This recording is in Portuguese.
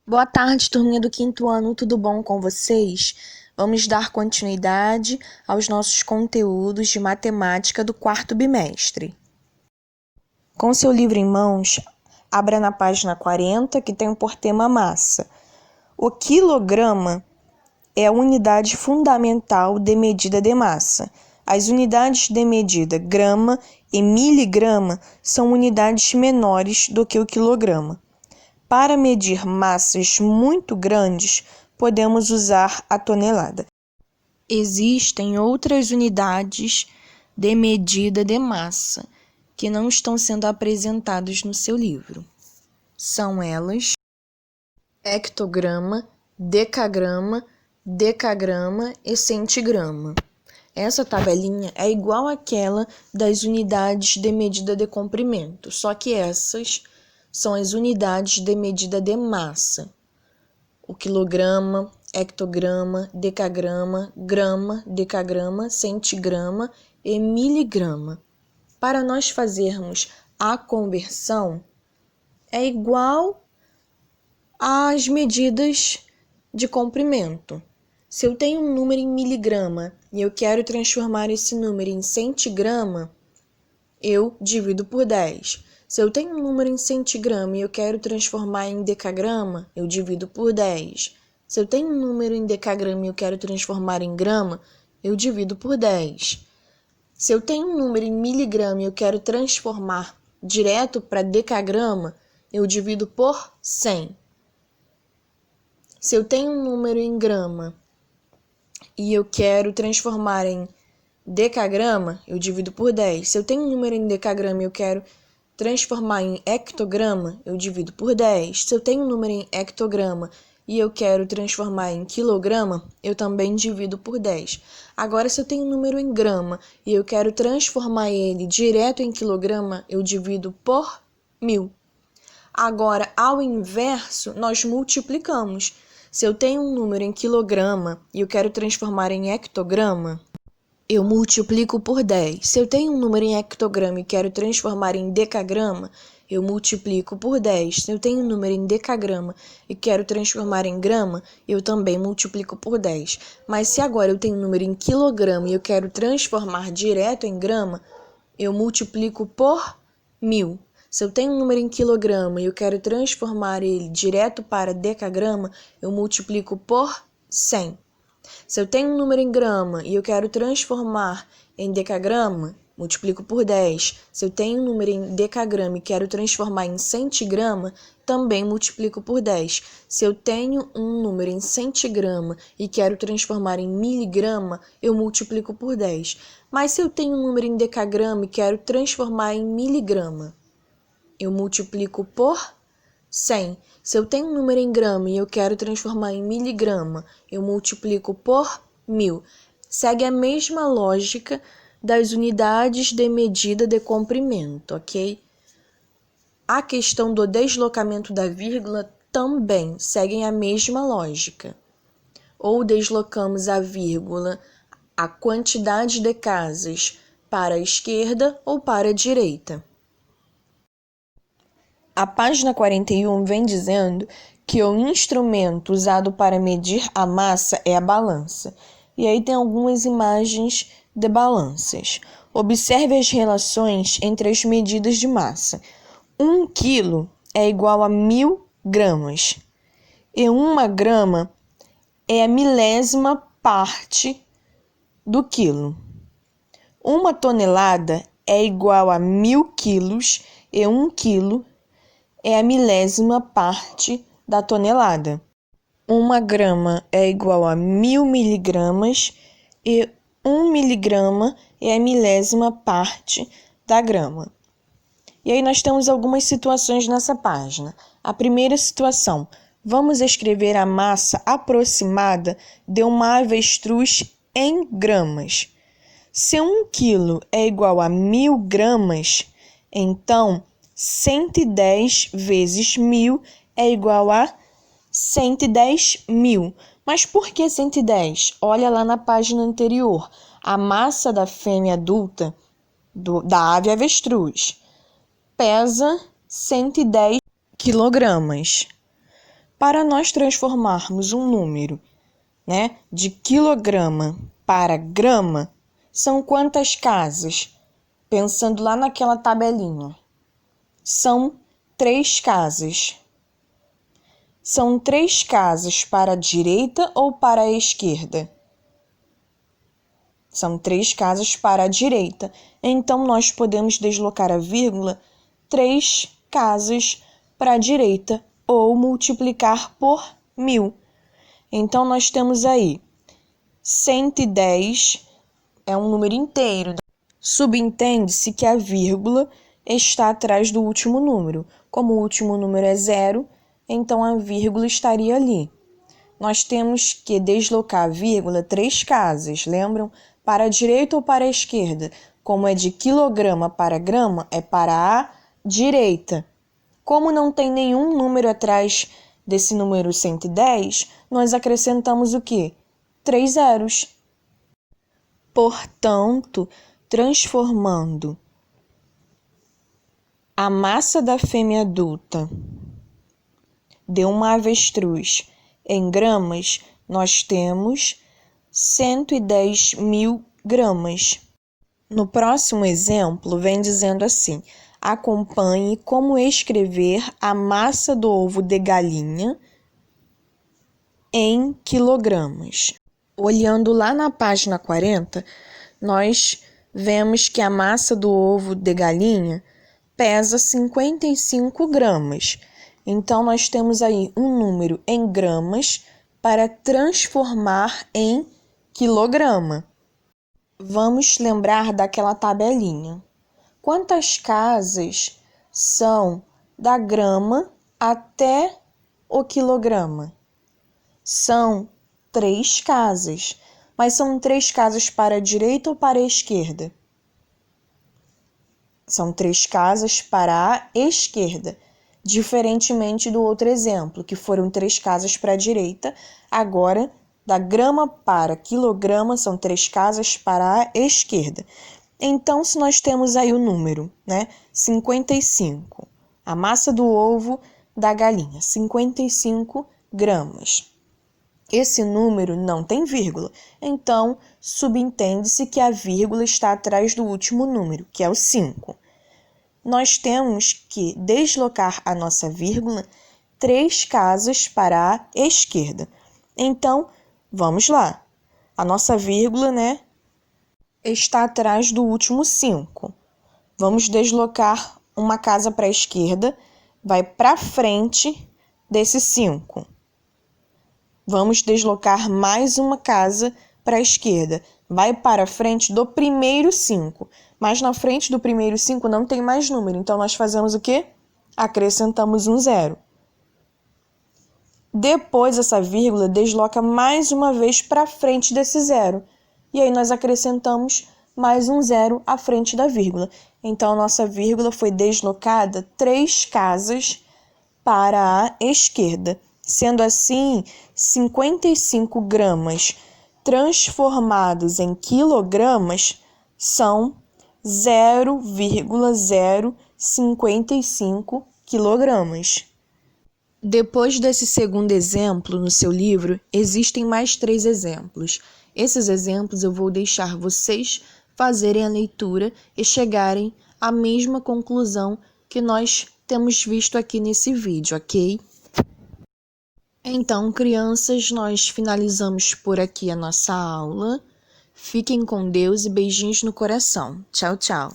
Boa tarde, turminha do quinto ano, tudo bom com vocês? Vamos dar continuidade aos nossos conteúdos de matemática do quarto bimestre. Com seu livro em mãos, abra na página 40, que tem por tema massa. O quilograma é a unidade fundamental de medida de massa. As unidades de medida grama e miligrama são unidades menores do que o quilograma. Para medir massas muito grandes, podemos usar a tonelada. Existem outras unidades de medida de massa que não estão sendo apresentadas no seu livro. São elas: hectograma, decagrama, decagrama e centigrama. Essa tabelinha é igual àquela das unidades de medida de comprimento, só que essas são as unidades de medida de massa. O quilograma, hectograma, decagrama, grama, decagrama, centigrama e miligrama. Para nós fazermos a conversão, é igual às medidas de comprimento. Se eu tenho um número em miligrama e eu quero transformar esse número em centigrama, eu divido por 10. Se eu tenho um número em centigrama e eu quero transformar em decagrama, eu divido por 10. Se eu tenho um número em decagrama e eu quero transformar em grama, eu divido por 10. Se eu tenho um número em miligrama e eu quero transformar direto para decagrama, eu divido por 100. Se eu tenho um número em grama e eu quero transformar em decagrama, eu divido por 10. Se eu tenho um número em decagrama e eu quero transformar em hectograma, eu divido por 10. Se eu tenho um número em hectograma e eu quero transformar em quilograma, eu também divido por 10. Agora, se eu tenho um número em grama e eu quero transformar ele direto em quilograma, eu divido por 1000. Agora, ao inverso, nós multiplicamos. Se eu tenho um número em quilograma e eu quero transformar em hectograma, eu multiplico por 10. Se eu tenho um número em hectograma e quero transformar em decagrama, eu multiplico por 10. Se eu tenho um número em decagrama e quero transformar em grama, eu também multiplico por 10. Mas se agora eu tenho um número em quilograma e eu quero transformar direto em grama, eu multiplico por 1000. Se eu tenho um número em quilograma e eu quero transformar ele direto para decagrama, eu multiplico por 100. Se eu tenho um número em grama e eu quero transformar em decagrama, multiplico por 10. Se eu tenho um número em decagrama e quero transformar em centigrama, também multiplico por 10. Se eu tenho um número em centigrama e quero transformar em miligrama, eu multiplico por 10. Mas se eu tenho um número em decagrama e quero transformar em miligrama, eu multiplico por 100. Se eu tenho um número em grama e eu quero transformar em miligrama, eu multiplico por 1000. Segue a mesma lógica das unidades de medida de comprimento, ok? A questão do deslocamento da vírgula também segue a mesma lógica. Ou deslocamos a vírgula, a quantidade de casas, para a esquerda ou para a direita. A página 41 vem dizendo que o instrumento usado para medir a massa é a balança. E aí tem algumas imagens de balanças. Observe as relações entre as medidas de massa. 1 quilo é igual a 1000 gramas. E 1 grama é a milésima parte do quilo. 1 tonelada é igual a 1000 quilos e 1 quilo é a milésima parte da tonelada. 1 grama é igual a 1000 miligramas e 1 miligrama é a milésima parte da grama. E aí nós temos algumas situações nessa página. A primeira situação: vamos escrever a massa aproximada de uma avestruz em gramas. Se 1 quilo é igual a 1000 gramas, então 110 vezes 1000 é igual a 110.000. Mas por que 110? Olha lá na página anterior. A massa da fêmea adulta da ave avestruz pesa 110 quilogramas. Para nós transformarmos um número, né, de quilograma para grama, são quantas casas? Pensando lá naquela tabelinha. São 3 casas. São 3 casas para a direita ou para a esquerda? São 3 casas para a direita. Então, nós podemos deslocar a vírgula 3 casas para a direita ou multiplicar por 1000. Então, nós temos aí 110 é um número inteiro. Subentende-se que a vírgula está atrás do último número. Como o último número é 0, então a vírgula estaria ali. Nós temos que deslocar a vírgula 3 casas, lembram? Para a direita ou para a esquerda? Como é de quilograma para grama, é para a direita. Como não tem nenhum número atrás desse número 110, nós acrescentamos o quê? 3 zeros. Portanto, transformando a massa da fêmea adulta de uma avestruz em gramas, nós temos 110.000 gramas. No próximo exemplo, vem dizendo assim: acompanhe como escrever a massa do ovo de galinha em quilogramas. Olhando lá na página 40, nós vemos que a massa do ovo de galinha pesa 55 gramas. Então, nós temos aí um número em gramas para transformar em quilograma. Vamos lembrar daquela tabelinha. Quantas casas são da grama até o quilograma? São 3 casas. Mas são 3 casas para a direita ou para a esquerda? São 3 casas para a esquerda. Diferentemente do outro exemplo, que foram 3 casas para a direita, agora, da grama para quilograma, são 3 casas para a esquerda. Então, se nós temos aí o número, né, 55, a massa do ovo da galinha, 55 gramas. Esse número não tem vírgula, então subentende-se que a vírgula está atrás do último número, que é o 5. Nós temos que deslocar a nossa vírgula 3 casas para a esquerda. Então, vamos lá. A nossa vírgula, né, está atrás do último 5. Vamos deslocar uma casa para a esquerda, vai para frente desse 5. Vamos deslocar mais uma casa para a esquerda. Vai para frente do primeiro 5. Mas na frente do primeiro 5 não tem mais número. Então, nós fazemos o quê? Acrescentamos um 0. Depois, essa vírgula desloca mais uma vez para frente desse 0. E aí, nós acrescentamos mais um 0 à frente da vírgula. Então, a nossa vírgula foi deslocada 3 casas para a esquerda. Sendo assim, 55 gramas transformados em quilogramas são 0,055 quilogramas. Depois desse segundo exemplo no seu livro, existem mais 3 exemplos. Esses exemplos eu vou deixar vocês fazerem a leitura e chegarem à mesma conclusão que nós temos visto aqui nesse vídeo, ok? Então, crianças, nós finalizamos por aqui a nossa aula. Fiquem com Deus e beijinhos no coração. Tchau, tchau.